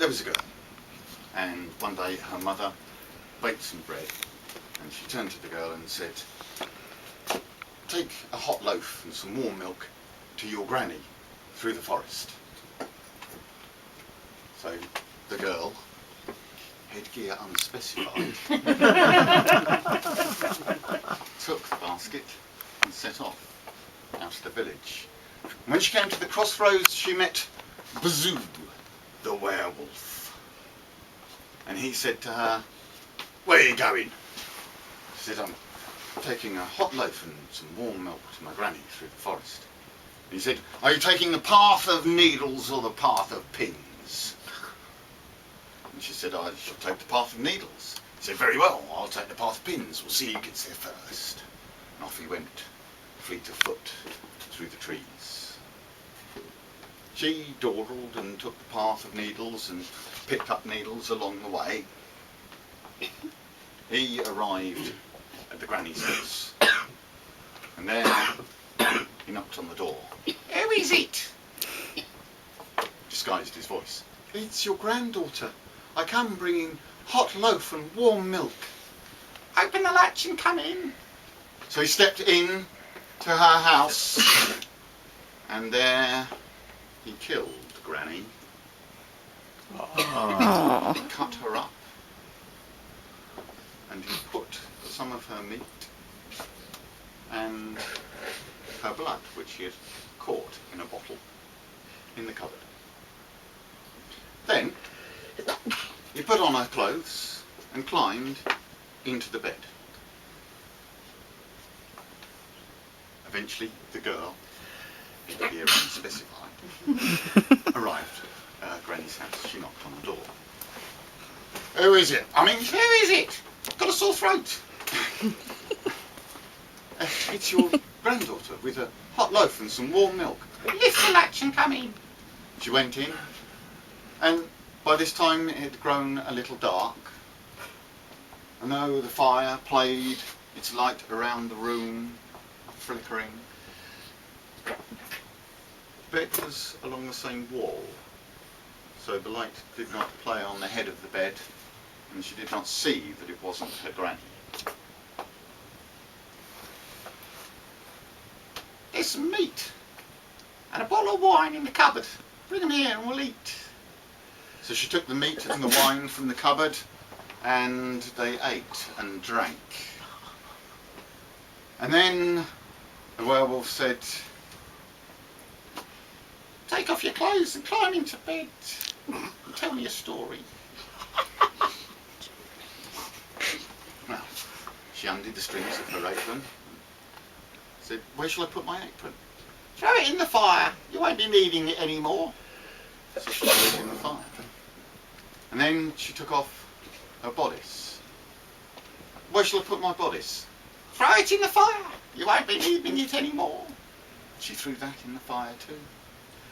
there was a girl, and one day her mother baked some bread, and she turned to the girl and said, take a hot loaf and some warm milk to your granny through the forest. So the girl, Headwear Unspecified, took the basket and set off out of the village. When she came to the crossroads, she met Bazoo, the werewolf. And he said to her, where are you going? She said, I'm taking a hot loaf and some warm milk to my granny through the forest. He said, are you taking the path of needles or the path of pins? And she said, I shall take the path of needles. He said, very well, I'll take the path of pins. We'll see who gets there first. And off he went, fleet of foot, through the trees. She dawdled and took the path of needles and picked up needles along the way. He arrived at the granny's house, and there he knocked on the door. Who is it? Disguised his voice. It's your granddaughter. I come bringing hot loaf and warm milk. Open the latch and come in. So he stepped in to her house, and there he killed Granny. Oh. He cut her up, and he put some of her meat and her blood, which he had caught in a bottle, in the cupboard. Then he put on her clothes and climbed into the bed. Eventually the girl, Headwear Unspecified, arrived at her granny's house. She knocked on the door. Who is it? Who is it? Got a sore throat. It's your granddaughter with a hot loaf and some warm milk. Lift the latch and come in. She went in, and by this time it had grown a little dark. And though the fire played its light around the room, flickering, the bed was along the same wall, so the light did not play on the head of the bed, and she did not see that it wasn't her granny. There's some meat and a bottle of wine in the cupboard. Bring them here and we'll eat. So she took the meat and the wine from the cupboard, and they ate and drank. And then the werewolf said, take off your clothes and climb into bed and tell me a story. Well, she undid the strings of her apron, said, where shall I put my apron? Throw it in the fire, you won't be needing it anymore. So she threw it in the fire. And then she took off her bodice. Where shall I put my bodice? Throw it in the fire, you won't be needing it anymore. She threw that in the fire too.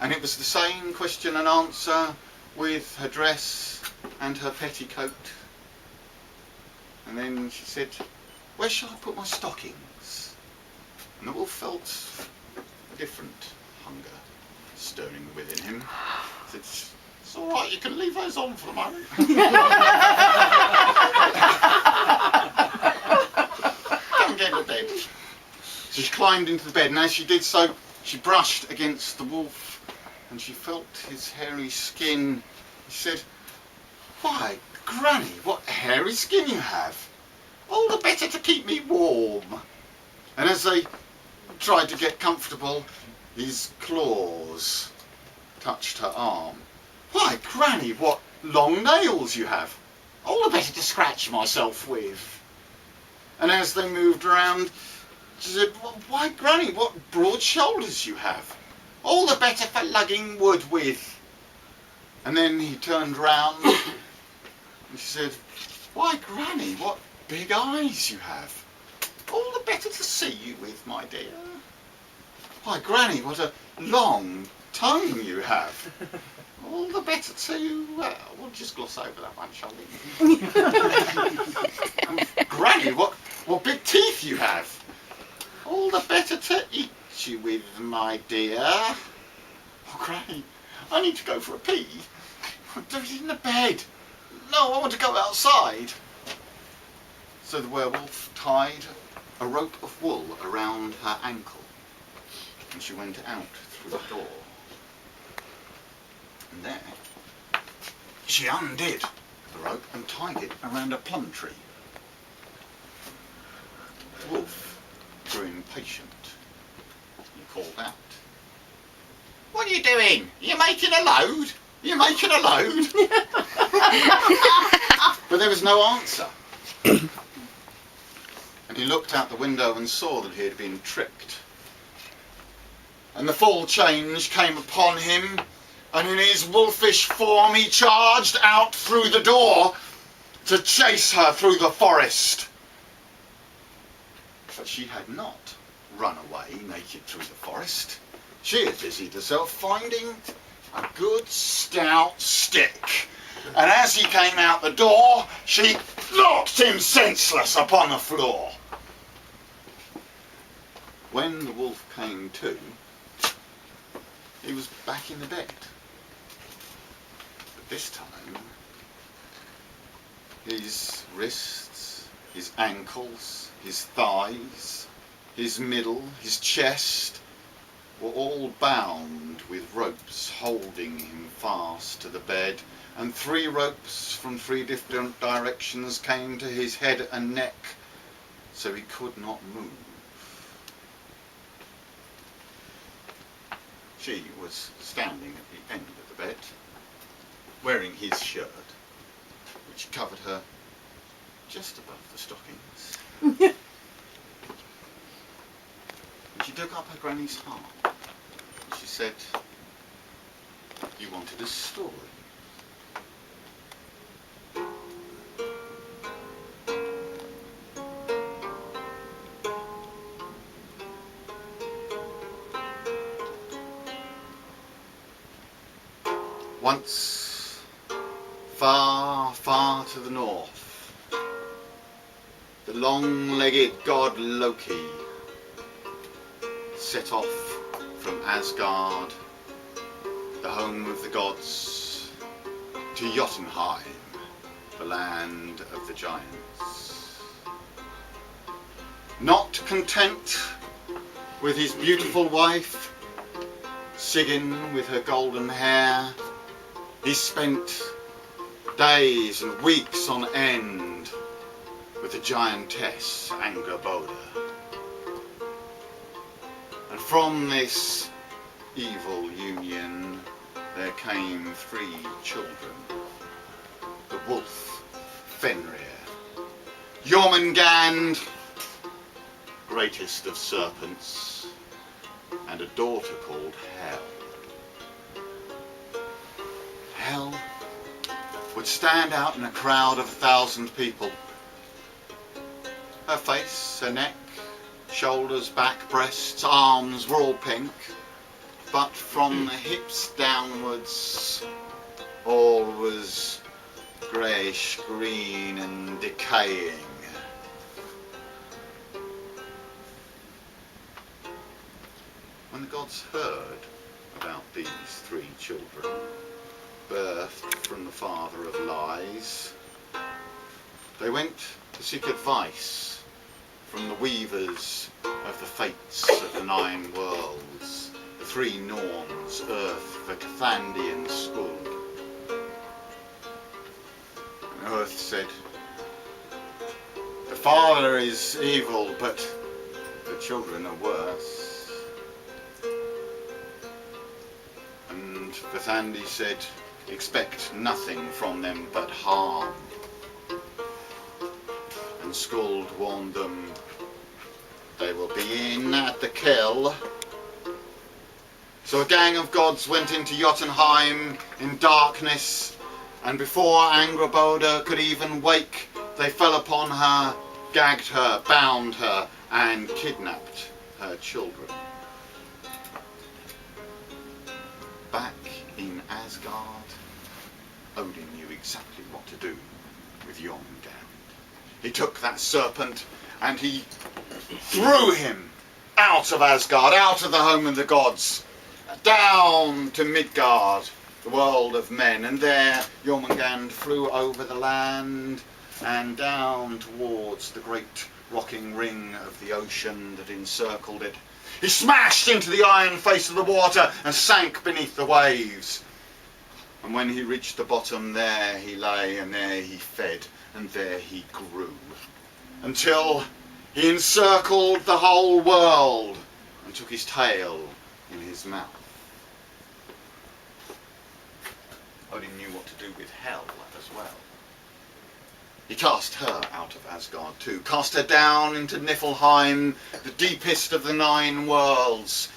And it was the same question and answer with her dress and her petticoat. And then she said, where shall I put my stockings? And the wolf felt a different hunger stirring within him. He said, it's all right, you can leave those on for the moment. Come get to bed. So she climbed into the bed, and as she did so, she brushed against the wolf, and she felt his hairy skin. She said, why, Granny, what hairy skin you have. All the better to keep me warm. And as they tried to get comfortable, his claws touched her arm. Why, Granny, what long nails you have. All the better to scratch myself with. And as they moved around, she said, why, Granny, what broad shoulders you have. All the better for lugging wood with. And then he turned round and she said, why, Granny, what big eyes you have. All the better to see you with, my dear. Why, Granny, what a long tongue you have. All the better to... we'll just gloss over that one, shall we? Granny, what big teeth you have. All the better to eat you with, my dear. Oh, Granny, I need to go for a pee. Do it in the bed. No, I want to go outside. So the werewolf tied a rope of wool around her ankle and she went out through the door. And there she undid the rope and tied it around a plum tree. The wolf grew impatient. He called out, "What are you doing? You're making a load? You're making a load?" But there was no answer. And he looked out the window and saw that he had been tricked. And the full change came upon him, and in his wolfish form he charged out through the door to chase her through the forest. But she had not run away naked through the forest. She had busied herself finding a good stout stick. And as he came out the door, she knocked him senseless upon the floor. When the wolf came to, he was back in the bed. But this time, his wrists, his ankles, his thighs, his middle, his chest were all bound with ropes holding him fast to the bed, and 3 ropes from 3 different directions came to his head and neck, so he could not move. She was standing at the end of the bed, wearing his shirt, which covered her just above the stockings. And she dug up her granny's heart. And she said, "You wanted a story." Once, far, far to the north, the long-legged god Loki set off from Asgard, the home of the gods, to Jotunheim, the land of the giants. Not content with his beautiful wife, Sigyn with her golden hair, he spent days and weeks on end with the giantess Angrboda. And from this evil union there came 3 children. The wolf Fenrir, Jormungand, greatest of serpents, and a daughter called Hel. Hel would stand out in a crowd of 1,000 people. Her face, her neck, shoulders, back, breasts, arms were all pink, but from the hips downwards all was greyish green and decaying. When the gods heard about these 3 children, birthed from the father of lies, they went to seek advice from the weavers of the fates of the 9 worlds, the 3 Norns, Earth, Verkthandi and Skuld. And Earth said, "The father is evil, but the children are worse." And Verkthandi said, "Expect nothing from them but harm." And Skuld warned them, "They will be in at the kill." So a gang of gods went into Jotunheim in darkness, and before Angrboda could even wake, they fell upon her, gagged her, bound her, and kidnapped her children. Back in Asgard, Odin knew exactly what to do with Jormungand. He took that serpent and he threw him out of Asgard, out of the home of the gods, down to Midgard, the world of men, and there Jormungand flew over the land and down towards the great rocking ring of the ocean that encircled it. He smashed into the iron face of the water and sank beneath the waves. And when he reached the bottom, there he lay, and there he fed, and there he grew, until he encircled the whole world and took his tail in his mouth. Odin knew what to do with Hel as well. He cast her out of Asgard too, cast her down into Niflheim, the deepest of the 9 worlds.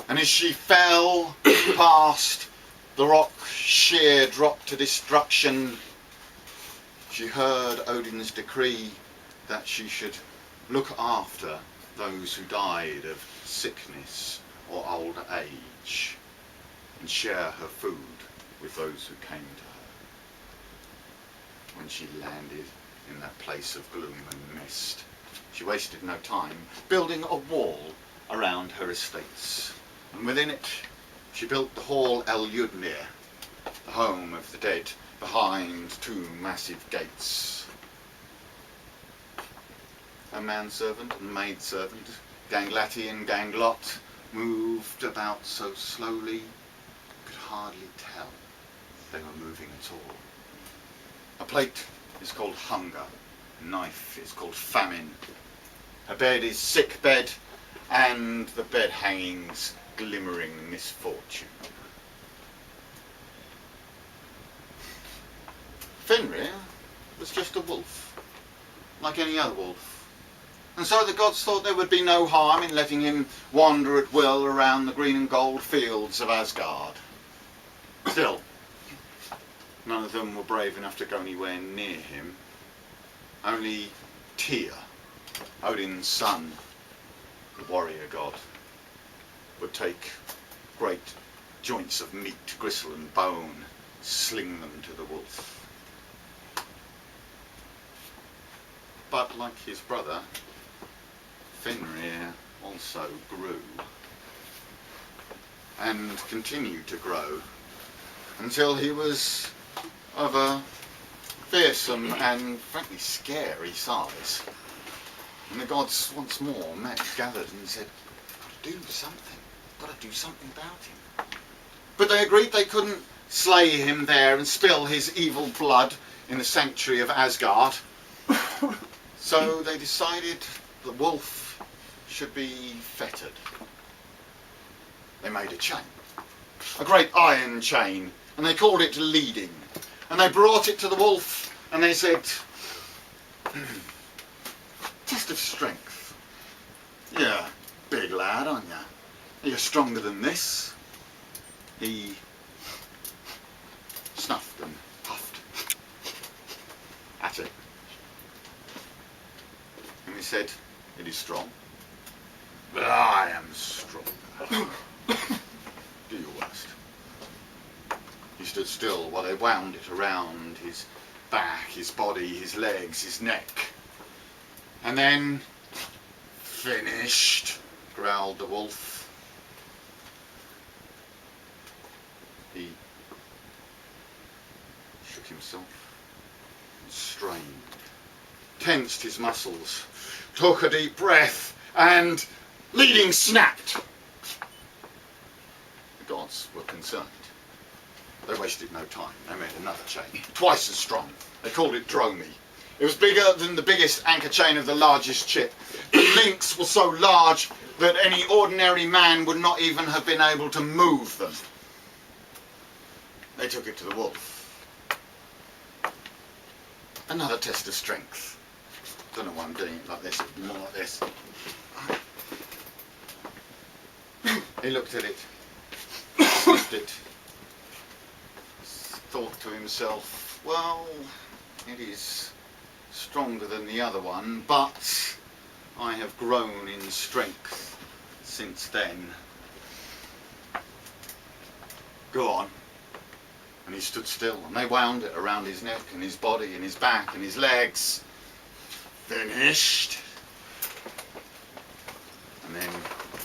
And as she fell past the rock sheer drop to destruction, she heard Odin's decree that she should look after those who died of sickness or old age, and share her food with those who came to her. When she landed in that place of gloom and mist, she wasted no time building a wall around her estates, and within it she built the hall Eljudnir, the home of the dead, behind 2 massive gates. Her manservant and maidservant, Ganglati and Ganglot, moved about so slowly you could hardly tell they were moving at all. A plate is called hunger, a knife is called famine. Her bed is sick bed, and the bed hangings glimmering misfortune. Fenrir was just a wolf, like any other wolf. And so the gods thought there would be no harm in letting him wander at will around the green and gold fields of Asgard. Still, none of them were brave enough to go anywhere near him. Only Tyr, Odin's son, the warrior god, would take great joints of meat, gristle and bone, sling them to the wolf. But like his brother, Fenrir also grew, and continued to grow, until he was of a fearsome and frankly scary size. And the gods once more gathered and said, "Gotta do something about him." But they agreed they couldn't slay him there and spill his evil blood in the sanctuary of Asgard. So they decided the wolf should be fettered. They made a chain, a great iron chain, and they called it leading. And they brought it to the wolf, and they said, "Test of strength. You're a big lad, aren't you? You're stronger than this." He snuffed and puffed at it. And he said, "It is strong, but I am stronger. Do your worst." He stood still while they wound it around his back, his body, his legs, his neck. And then, "Finished," growled the wolf. He shook himself, strained, tensed his muscles, took a deep breath, and leading snapped. The gods were concerned. They wasted no time. They made another chain, twice as strong. They called it Dromi. It was bigger than the biggest anchor chain of the largest ship. The links were so large that any ordinary man would not even have been able to move them. They took it to the wolf. Another test of strength. Don't know why I'm doing it like this. It'd be more like this. He looked at it, sniffed it, thought to himself, well, it is stronger than the other one, but I have grown in strength since then. Go on. And he stood still, and they wound it around his neck and his body and his back and his legs. Finished. And then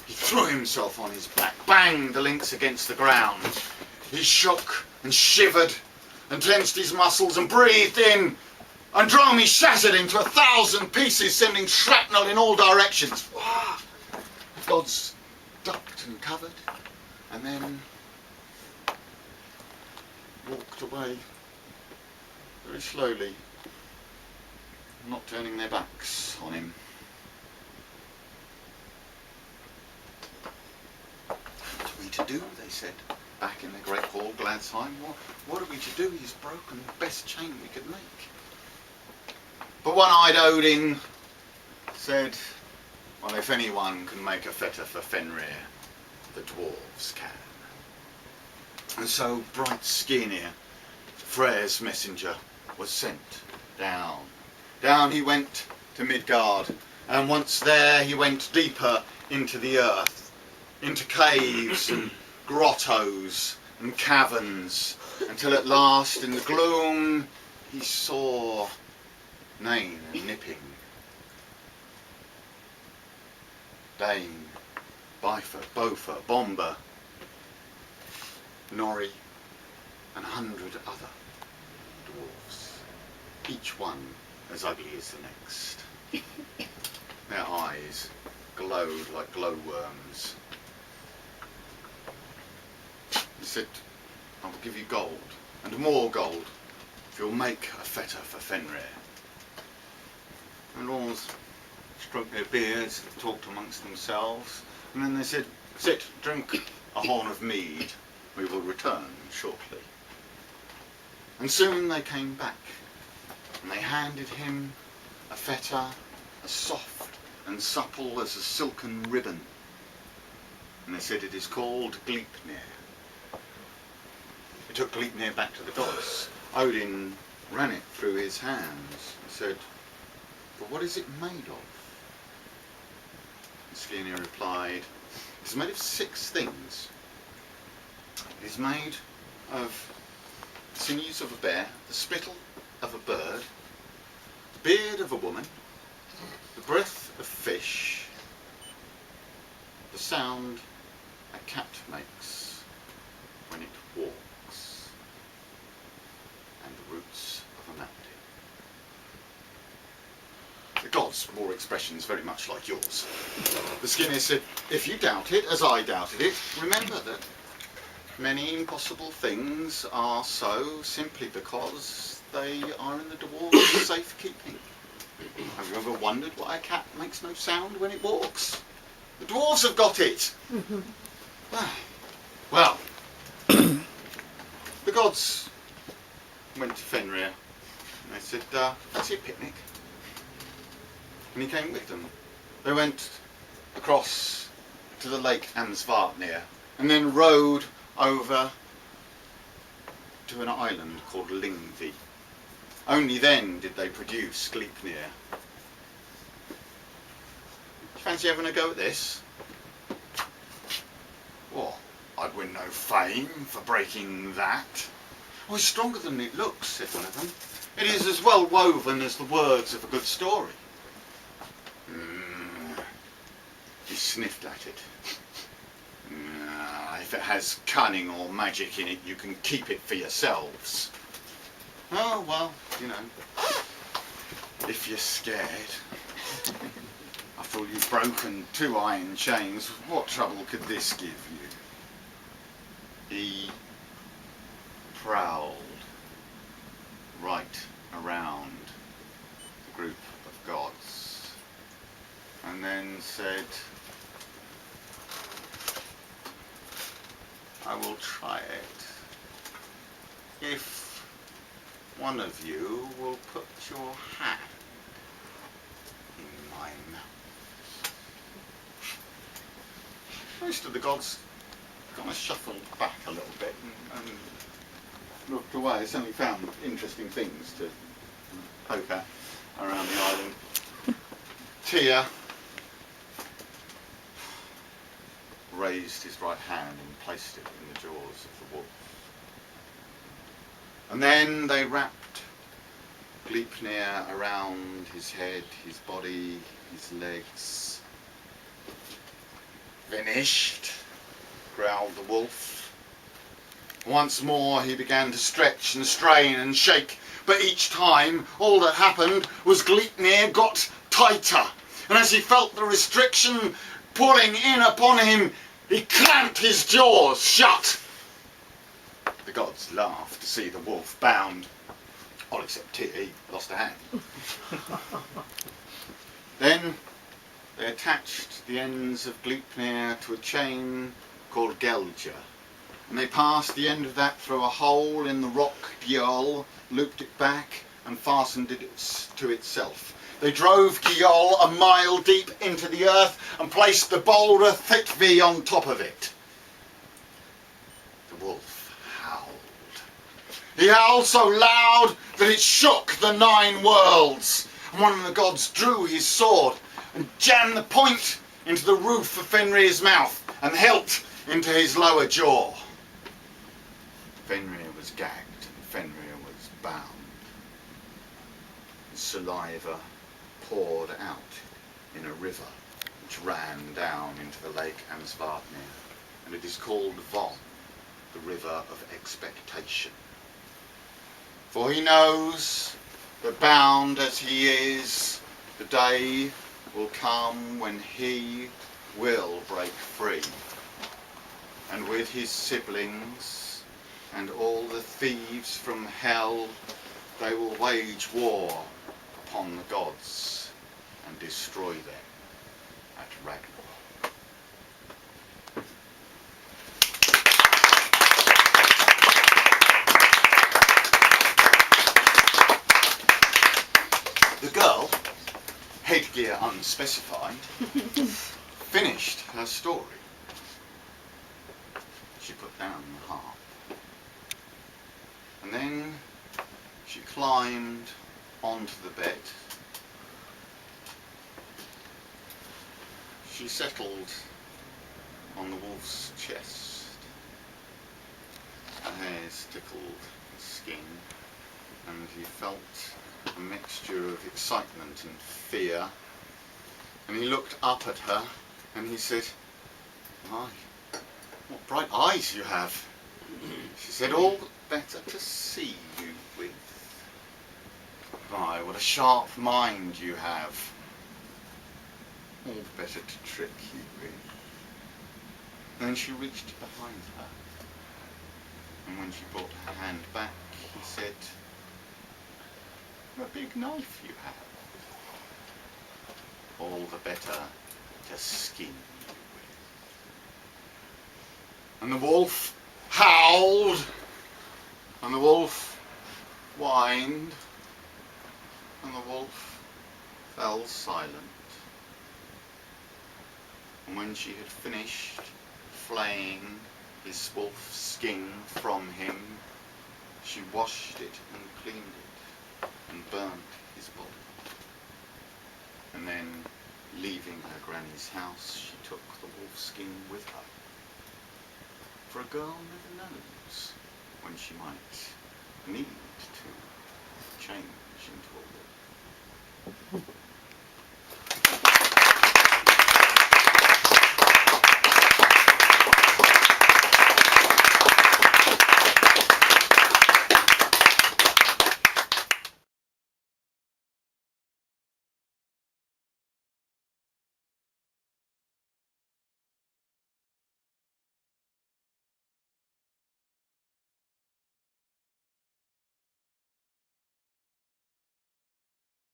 he threw himself on his back, banged the links against the ground. He shook and shivered and tensed his muscles and breathed in, and Dromy shattered into 1,000 pieces, sending shrapnel in all directions. The gods ducked and covered, and then walked away very slowly, not turning their backs on him. What are we to do, they said, back in the great hall, Gladsheim. What are we to do? He's broken the best chain we could make. But one-eyed Odin said, well, if anyone can make a fetter for Fenrir, the dwarves can. And so bright Skirnir, Freyr's messenger, was sent down. Down he went to Midgard, and once there he went deeper into the earth, into caves and grottos and caverns, until at last in the gloom he saw Nain and Nipping, Dane, Bifur, Bofur, Bomber, Norrie, and 100 other dwarfs, each one as ugly as the next. Their eyes glowed like glowworms. He said, I will give you gold, and more gold, if you'll make a fetter for Fenrir. And all stroked their beards, talked amongst themselves, and then they said, sit, drink a horn of mead, we will return shortly. And soon they came back, and they handed him a fetter as soft and supple as a silken ribbon. And they said, it is called Gleipnir. They took Gleipnir back to the gods. Odin ran it through his hands and said, but what is it made of? And Skirnir replied, it is made of 6 things. It is made of the sinews of a bear, the spittle of a bird, the beard of a woman, the breath of fish, the sound a cat makes when it walks, and the roots of a mountain. The gods wore expressions very much like yours. The Skirnir said, if you doubt it, as I doubted it, remember that many impossible things are so simply because they are in the dwarves' safekeeping. Have you ever wondered why a cat makes no sound when it walks? The dwarves have got it! Well, the gods went to Fenrir and they said, fancy a picnic? And he came with them. They went across to the lake Amsvartnir and then rowed over to an island called Lyngvi. Only then did they produce Gleipnir. Fancy having a go at this? Well, I'd win no fame for breaking that. Oh, it's stronger than it looks, said one of them. It is as well woven as the words of a good story. He sniffed at it. If it has cunning or magic in it, you can keep it for yourselves. Oh, well, you know, if you're scared. After all, you've broken 2 iron chains, what trouble could this give you? He prowled right around the group of gods and then said, I will try it if one of you will put your hand in my mouth. Most of the gods kind of shuffled back a little bit and looked away. They certainly found interesting things to poke at around the island. Tyr raised his right hand and placed it in the jaws of the wolf. And then they wrapped Gleipnir around his head, his body, his legs. Finished, growled the wolf. Once more he began to stretch and strain and shake, but each time all that happened was Gleipnir got tighter, and as he felt the restriction pulling in upon him, he clamped his jaws shut. The gods laughed to see the wolf bound, all except Tyr, he lost a hand. Then they attached the ends of Gleipnir to a chain called Gelger, and they passed the end of that through a hole in the rock Gjol, looped it back and fastened it to itself. They drove Gjol a mile deep into the earth and placed the boulder Thikvi on top of it. The wolf howled. He howled so loud that it shook the 9 worlds, and one of the gods drew his sword and jammed the point into the roof of Fenrir's mouth and hilt into his lower jaw. Fenrir was gagged and Fenrir was bound. His saliva poured out in a river which ran down into the lake Ansvartnir, and it is called Von, the river of expectation. For he knows that, bound as he is, the day will come when he will break free, and with his siblings and all the thieves from hell, they will wage war upon the gods and destroy them at Ragnarok. The girl, Headwear Unspecified, finished her story. She put down the harp. And then she climbed onto the bed. She settled on the wolf's chest. Her hairs tickled his skin, and he felt a mixture of excitement and fear. And he looked up at her and he said, "My, what bright eyes you have." She said, "All the better to see you with. My, what a sharp mind you have. All the better to trick you with." And then she reached behind her, and when she brought her hand back, he said, "What a big knife you have. All the better to skin you with." And the wolf howled, and the wolf whined, and the wolf fell silent. And when she had finished flaying his wolf's skin from him, she washed it and cleaned it and burnt his body. And then, leaving her granny's house, she took the wolf skin with her. For a girl never knows when she might need to change into a wolf.